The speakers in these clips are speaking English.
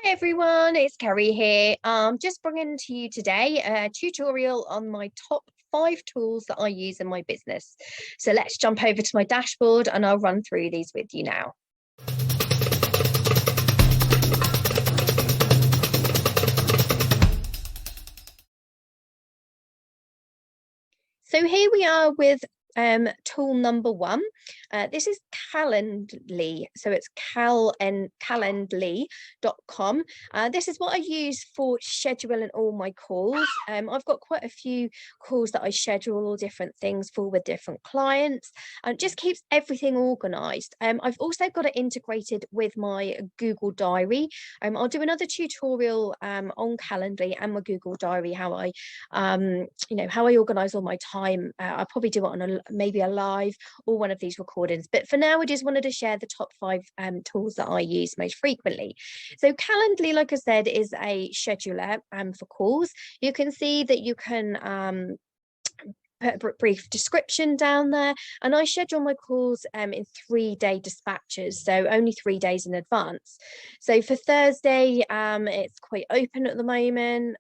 Hi everyone, it's Kerry here. Just bringing to you today a tutorial on my top 5 tools that I use in my business. So let's jump over to my dashboard and I'll run through these with you now. So here we are with tool number 1. This is Calendly. So it's calendly.com. This is what I use for scheduling all my calls. I've got quite a few calls that I schedule all different things for with different clients, and it just keeps everything organized. I've also got it integrated with my Google Diary. I'll do another tutorial on Calendly and my Google Diary, how I organize all my time. I'll probably do it on maybe a live or one of these recordings, but for now I just wanted to share the top 5 tools that I use most frequently. So Calendly, like I said, is a scheduler for calls. You can see that you can put a brief description down there, and I schedule my calls in 3-day dispatches, so only 3 days in advance. So for Thursday, it's quite open at the moment.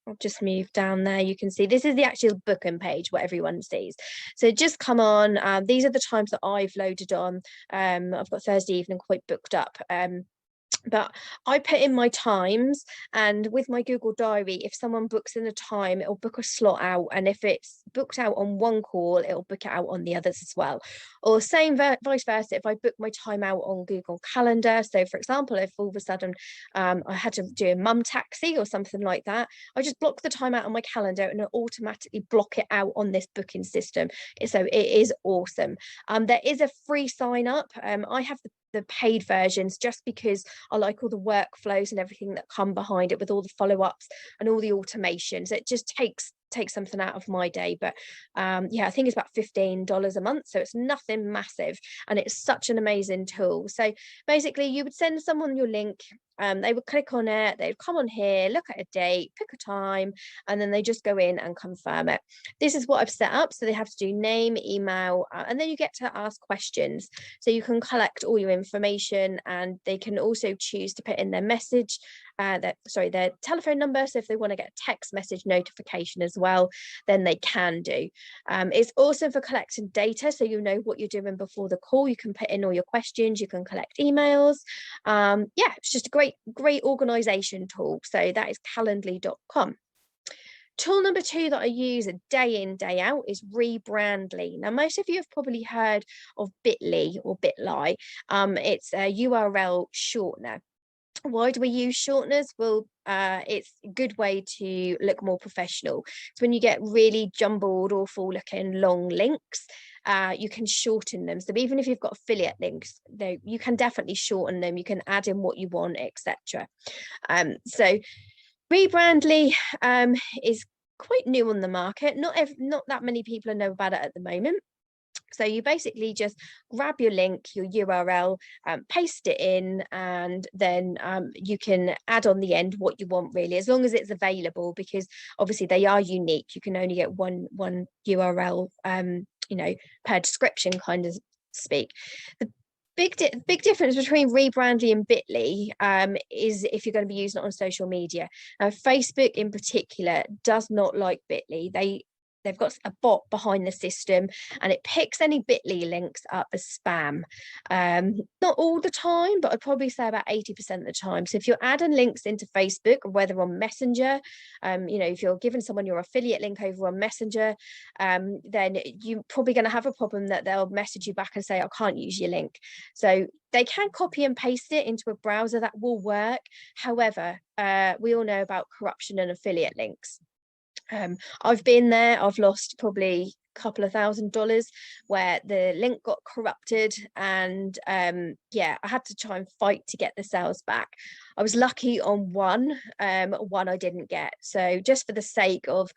I'll just move down there. You can see this is the actual booking page, what everyone sees. So just come on. These are the times that I've loaded on. I've got Thursday evening quite booked up. But I put in my times, and with my Google Diary, if someone books in a time, it'll book a slot out, and if it's booked out on one call, it'll book it out on the others as well. Or same vice versa, if I book my time out on Google Calendar. So for example, if all of a sudden I had to do a mum taxi or something like that, I just block the time out on my calendar and it'll automatically block it out on this booking system. So it is awesome. There is a free sign up. I have the paid versions just because I like all the workflows and everything that come behind it, with all the follow-ups and all the automations. It just takes something out of my day. But yeah, I think it's about $15 a month, so it's nothing massive, and it's such an amazing tool. So basically you would send someone your link, they would click on it, they'd come on here, look at a date, pick a time, and then they just go in and confirm it. This is what I've set up. So they have to do name, email, and then you get to ask questions. So you can collect all your information, and they can also choose to put in their message, their telephone number. So if they want to get a text message notification as well, then they can do. It's also for collecting data, so you know what you're doing before the call. You can put in all your questions, you can collect emails. Yeah, it's just a great organization tool. So that is calendly.com. Tool number 2 that I use day in, day out is Rebrandly. Now, most of you have probably heard of Bitly or Bitly. It's a URL shortener. Why do we use shorteners? Well, it's a good way to look more professional. So when you get really jumbled, awful looking long links, you can shorten them. So even if you've got affiliate links, you can definitely shorten them. You can add in what you want, etc. So Rebrandly is quite new on the market. Not that many people know about it at the moment. So you basically just grab your link, your URL, paste it in, and then you can add on the end what you want, really, as long as it's available, because obviously they are unique. You can only get one URL, per description, kind of speak. The big difference between Rebrandly and Bitly is if you're going to be using it on social media. Facebook in particular does not like Bitly. They've got a bot behind the system, and it picks any Bitly links up as spam. Not all the time, but I'd probably say about 80% of the time. So if you're adding links into Facebook, whether on Messenger, if you're giving someone your affiliate link over on Messenger, then you're probably going to have a problem that they'll message you back and say, I can't use your link. So they can copy and paste it into a browser. That will work. However, we all know about corruption and affiliate links. I've been there. I've lost probably a couple of $1,000 where the link got corrupted, and yeah, I had to try and fight to get the sales back. I was lucky on one I didn't get. So just for the sake of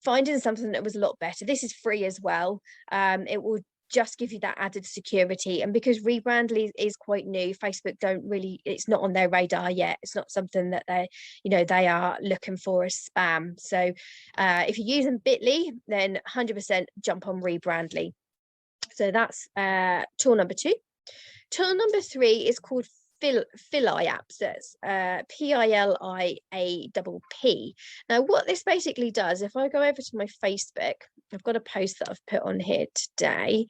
finding something that was a lot better, this is free as well. It will just give you that added security, and because Rebrandly is quite new, Facebook don't really, it's not on their radar yet. It's not something that they are looking for as spam. So if you're using Bitly, then 100% jump on Rebrandly. So that's tool number 2. Tool number 3 is called Filli app. So it's P-I-L-I-A-P-P. Now, what this basically does, if I go over to my Facebook, I've got a post that I've put on here today.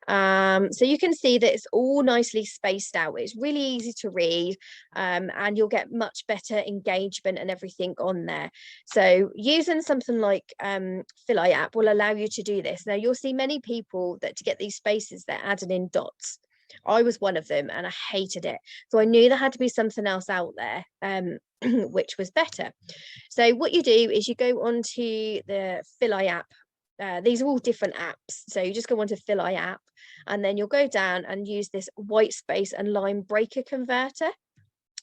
So you can see that it's all nicely spaced out. It's really easy to read, and you'll get much better engagement and everything on there. So using something like Filli app will allow you to do this. Now you'll see many people that to get these spaces, they're adding in dots. I was one of them and I hated it. So I knew there had to be something else out there, which was better. So what you do is you go onto the Filli app. These are all different apps. So you just go onto Filli app and then you'll go down and use this white space and line breaker converter.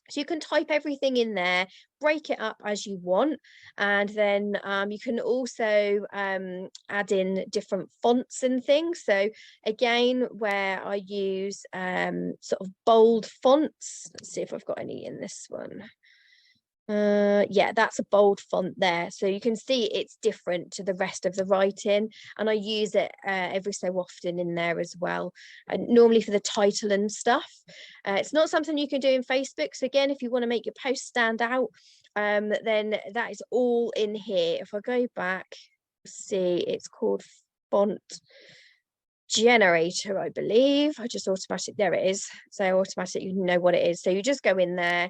So you can type everything in there, break it up as you want, and then you can also add in different fonts and things. So again, where I use sort of bold fonts, let's see if I've got any in this one. Yeah, that's a bold font there, so you can see it's different to the rest of the writing, and I use it every so often in there as well, and normally for the title and stuff. It's not something you can do in Facebook, so again, if you want to make your post stand out, then that is all in here. If I go back, see, it's called font generator, I believe. I just automatic, there it is. So automatic, you know what it is, so you just go in there.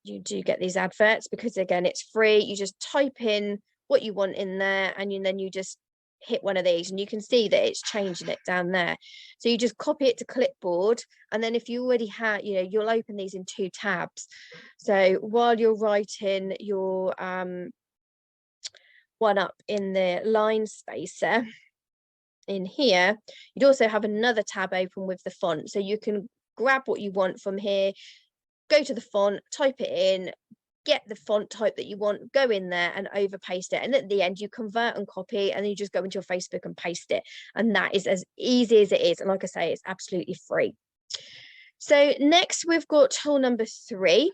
You do get these adverts because again it's free. You just type in what you want in there, and then you just hit one of these, and you can see that it's changing it down there. So you just copy it to clipboard, and then if you already have, you'll open these in 2 tabs. So while you're writing your one up in the line spacer in here, you'd also have another tab open with the font, so you can grab what you want from here, go to the font, type it in, get the font type that you want, go in there and over paste it, and at the end you convert and copy, and then you just go into your Facebook and paste it, and that is as easy as it is, and like I say, it's absolutely free. So next we've got tool number 3.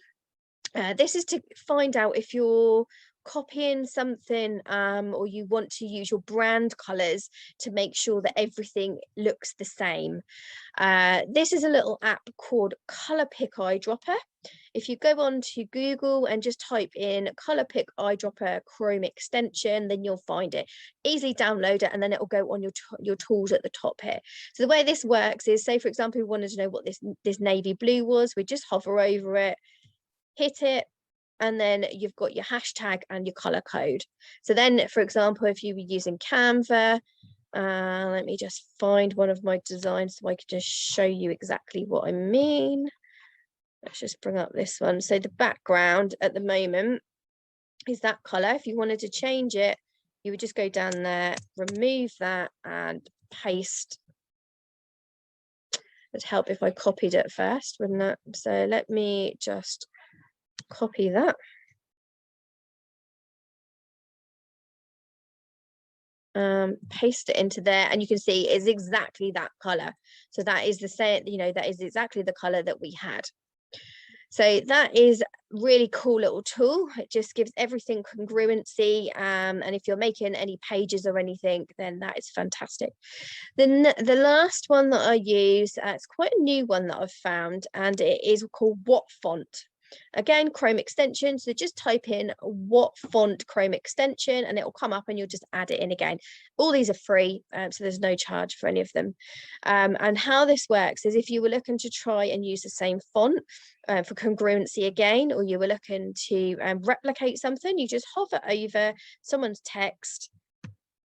This is to find out if you're copying something, or you want to use your brand colors to make sure that everything looks the same. This is a little app called Color Pick Eyedropper. If you go on to Google and just type in Color Pick Eyedropper Chrome extension, then you'll find it. Easily download it, and then it will go on your tools at the top here. So the way this works is, say for example, we wanted to know what this navy blue was, we just hover over it, hit it, and then you've got your hashtag and your color code. So then, for example, if you were using Canva, let me just find one of my designs so I can just show you exactly what I mean. Let's just bring up this one. So the background at the moment is that color. If you wanted to change it, you would just go down there, remove that, and paste. It'd help if I copied it first, wouldn't it? So let me just copy that. Paste it into there, and you can see it's exactly that color. So that is the same, that is exactly the color that we had. So that is really cool little tool. It just gives everything congruency, and if you're making any pages or anything, then that is fantastic. Then the last one that I use, it's quite a new one that I've found, and it is called What Font. Again, Chrome extension, so just type in What Font Chrome extension, and it will come up, and you'll just add it in again. All these are free, so there's no charge for any of them. And how this works is, if you were looking to try and use the same font for congruency again, or you were looking to replicate something, you just hover over someone's text,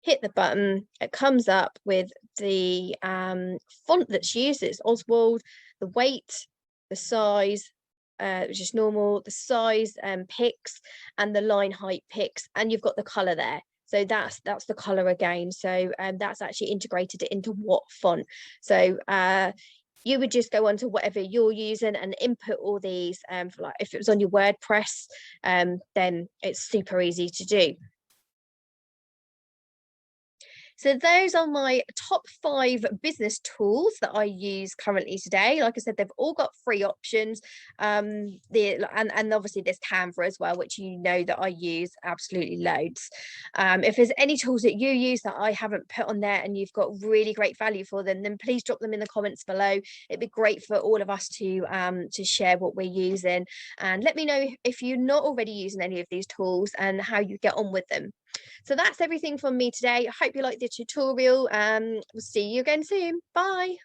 hit the button, it comes up with the font that's used. It's Oswald, the weight, the size, which is normal, the size picks, and the line height picks, and you've got the color there. So that's the color again. So that's actually integrated it into What Font. So you would just go on to whatever you're using and input all these. Like if it was on your WordPress, then it's super easy to do. So those are my top 5 business tools that I use currently today. Like I said, they've all got free options. And obviously there's Canva as well, which you know that I use absolutely loads. If there's any tools that you use that I haven't put on there and you've got really great value for them, then please drop them in the comments below. It'd be great for all of us to share what we're using, and let me know if you're not already using any of these tools and how you get on with them. So that's everything from me today. I hope you liked the tutorial. We'll see you again soon. Bye.